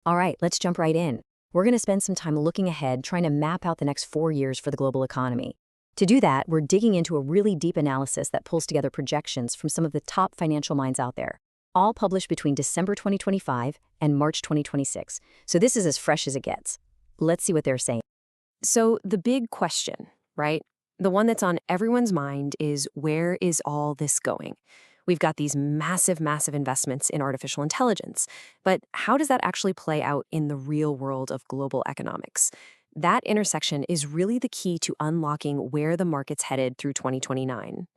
All right, let's jump right in. We're going to spend some time looking ahead, trying to map out the next 4 years for the global economy. To do that, we're digging into a really deep analysis that pulls together projections from some of the top financial minds out there, all published between December 2025 and March 2026. So this is as fresh as it gets. Let's see what they're saying. So the big question, right? The one that's on everyone's mind is, where is all this going? We've got these massive, massive investments in artificial intelligence, but how does that actually play out in the real world of global economics? That intersection is really the key to unlocking where the market's headed through 2029.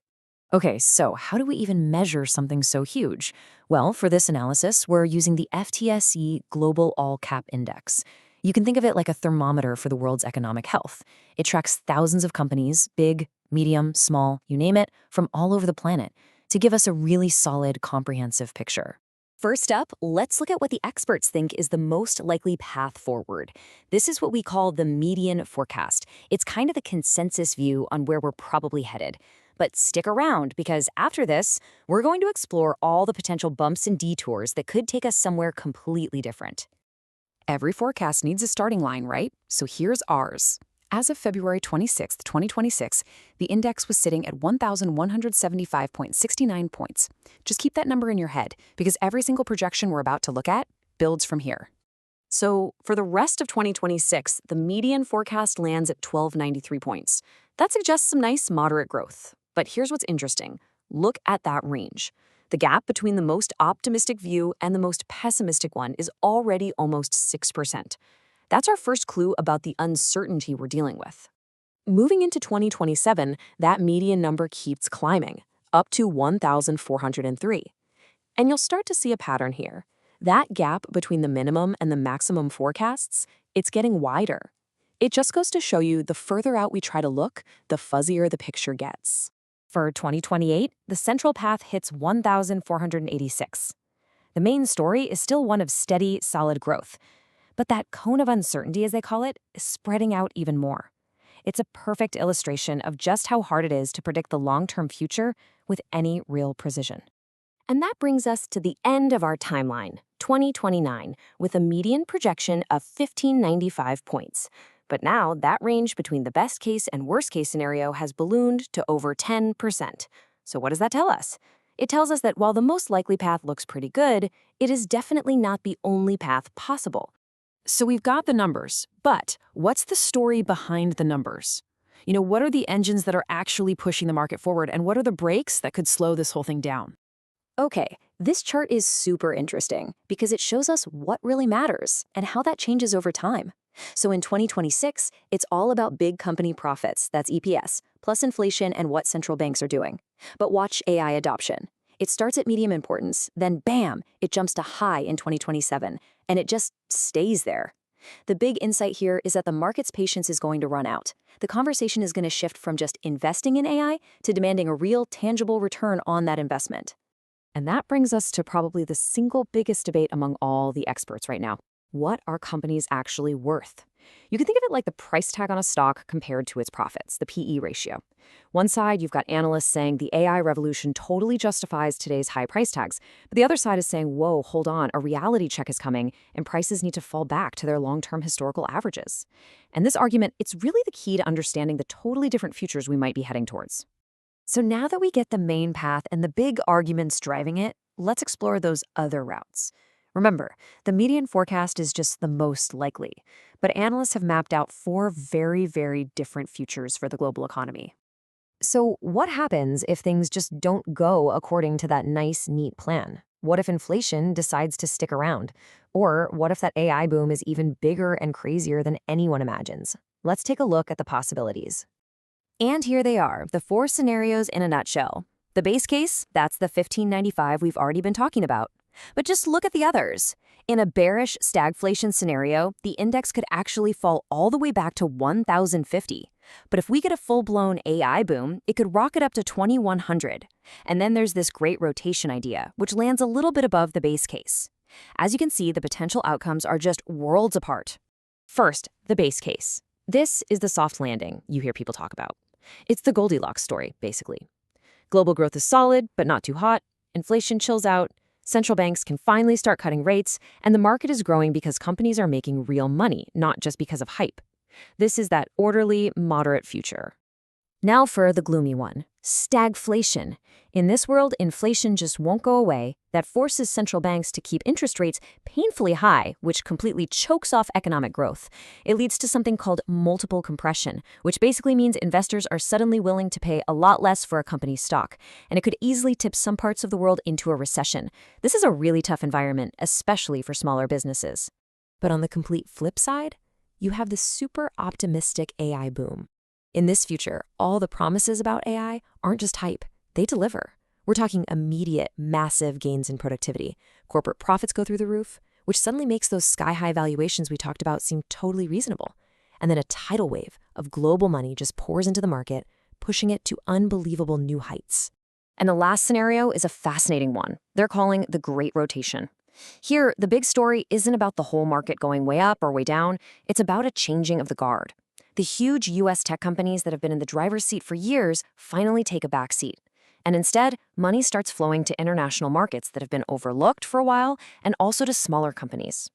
Okay, so how do we even measure something so huge? Well, for this analysis, we're using the FTSE Global All Cap Index. You can think of it like a thermometer for the world's economic health. It tracks thousands of companies, big, medium, small, you name it, from all over the planet, to give us a really solid, comprehensive picture. First up, let's look at what the experts think is the most likely path forward. This is what we call the median forecast. It's kind of the consensus view on where we're probably headed. But stick around, because after this, we're going to explore all the potential bumps and detours that could take us somewhere completely different. Every forecast needs a starting line, right? So here's ours. As of February 26, 2026, the index was sitting at 1,175.69 points. Just keep that number in your head, because every single projection we're about to look at builds from here. So for the rest of 2026, the median forecast lands at 1,293 points. That suggests some nice moderate growth. But here's what's interesting. Look at that range. The gap between the most optimistic view and the most pessimistic one is already almost 6%. That's our first clue about the uncertainty we're dealing with. Moving into 2027, that median number keeps climbing, up to 1,403. And you'll start to see a pattern here. That gap between the minimum and the maximum forecasts, it's getting wider. It just goes to show you, the further out we try to look, the fuzzier the picture gets. For 2028, the central path hits 1,486. The main story is still one of steady, solid growth. But that cone of uncertainty, as they call it, is spreading out even more. It's a perfect illustration of just how hard it is to predict the long-term future with any real precision. And that brings us to the end of our timeline, 2029, with a median projection of 1,595 points. But now that range between the best case and worst case scenario has ballooned to over 10%. So what does that tell us? It tells us that while the most likely path looks pretty good, it is definitely not the only path possible. So we've got the numbers, but what's the story behind the numbers? What are the engines that are actually pushing the market forward, and what are the brakes that could slow this whole thing down? Okay, this chart is super interesting because it shows us what really matters and how that changes over time. So in 2026, it's all about big company profits, that's EPS, plus inflation and what central banks are doing. But watch AI adoption. It starts at medium importance, then bam, it jumps to high in 2027, and it just stays there. The big insight here is that the market's patience is going to run out. The conversation is going to shift from just investing in AI to demanding a real, tangible return on that investment. And that brings us to probably the single biggest debate among all the experts right now. What are companies actually worth? You can think of it like the price tag on a stock compared to its profits, the PE ratio. One side, you've got analysts saying the AI revolution totally justifies today's high price tags, but the other side is saying, whoa, hold on, a reality check is coming, and prices need to fall back to their long-term historical averages. And this argument, it's really the key to understanding the totally different futures we might be heading towards. So now that we get the main path and the big arguments driving it, let's explore those other routes. Remember, the median forecast is just the most likely, but analysts have mapped out 4 very, very different futures for the global economy. So what happens if things just don't go according to that nice, neat plan? What if inflation decides to stick around? Or what if that AI boom is even bigger and crazier than anyone imagines? Let's take a look at the possibilities. And here they are, the 4 scenarios in a nutshell. The base case, that's the 1595 we've already been talking about. But just look at the others. In a bearish stagflation scenario, the index could actually fall all the way back to 1,050. But if we get a full-blown AI boom, it could rocket up to 2,100. And then there's this great rotation idea, which lands a little bit above the base case. As you can see, the potential outcomes are just worlds apart. First, the base case. This is the soft landing you hear people talk about. It's the Goldilocks story, basically. Global growth is solid, but not too hot. Inflation chills out. Central banks can finally start cutting rates, and the market is growing because companies are making real money, not just because of hype. This is that orderly, moderate future. Now for the gloomy one, stagflation. In this world, inflation just won't go away. That forces central banks to keep interest rates painfully high, which completely chokes off economic growth. It leads to something called multiple compression, which basically means investors are suddenly willing to pay a lot less for a company's stock, and it could easily tip some parts of the world into a recession. This is a really tough environment, especially for smaller businesses. But on the complete flip side, you have the super optimistic AI boom. In this future, all the promises about AI aren't just hype, they deliver. We're talking immediate, massive gains in productivity. Corporate profits go through the roof, which suddenly makes those sky-high valuations we talked about seem totally reasonable. And then a tidal wave of global money just pours into the market, pushing it to unbelievable new heights. And the last scenario is a fascinating one. They're calling the Great Rotation. Here, the big story isn't about the whole market going way up or way down. It's about a changing of the guard. The huge U.S. tech companies that have been in the driver's seat for years finally take a back seat. And instead, money starts flowing to international markets that have been overlooked for a while and also to smaller companies.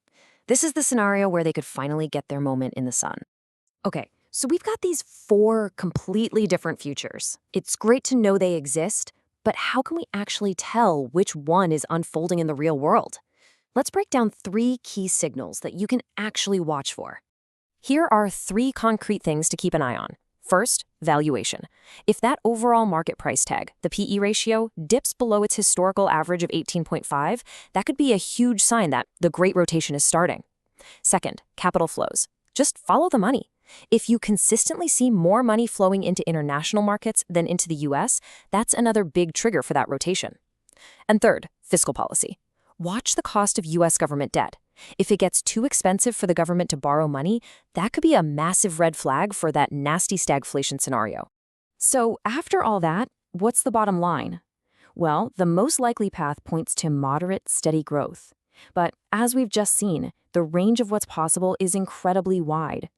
This is the scenario where they could finally get their moment in the sun. Okay, so we've got these 4 completely different futures. It's great to know they exist, but how can we actually tell which one is unfolding in the real world? Let's break down 3 key signals that you can actually watch for. Here are 3 concrete things to keep an eye on. First, valuation. If that overall market price tag, the PE ratio, dips below its historical average of 18.5, that could be a huge sign that the Great Rotation is starting. Second, capital flows. Just follow the money. If you consistently see more money flowing into international markets than into the US, that's another big trigger for that rotation. And third, fiscal policy. Watch the cost of US government debt. If it gets too expensive for the government to borrow money, that could be a massive red flag for that nasty stagflation scenario. So after all that, what's the bottom line? Well, the most likely path points to moderate, steady growth. But as we've just seen, the range of what's possible is incredibly wide.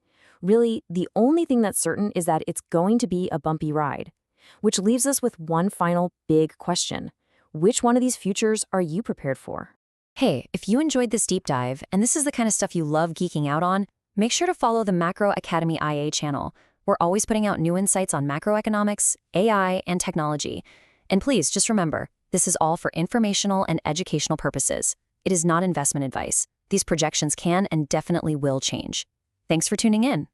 Really, the only thing that's certain is that it's going to be a bumpy ride. Which leaves us with one final big question. Which one of these futures are you prepared for? Hey, if you enjoyed this deep dive, and this is the kind of stuff you love geeking out on, make sure to follow the Macro Academy IA channel. We're always putting out new insights on macroeconomics, AI, and technology. And please, just remember, this is all for informational and educational purposes. It is not investment advice. These projections can and definitely will change. Thanks for tuning in.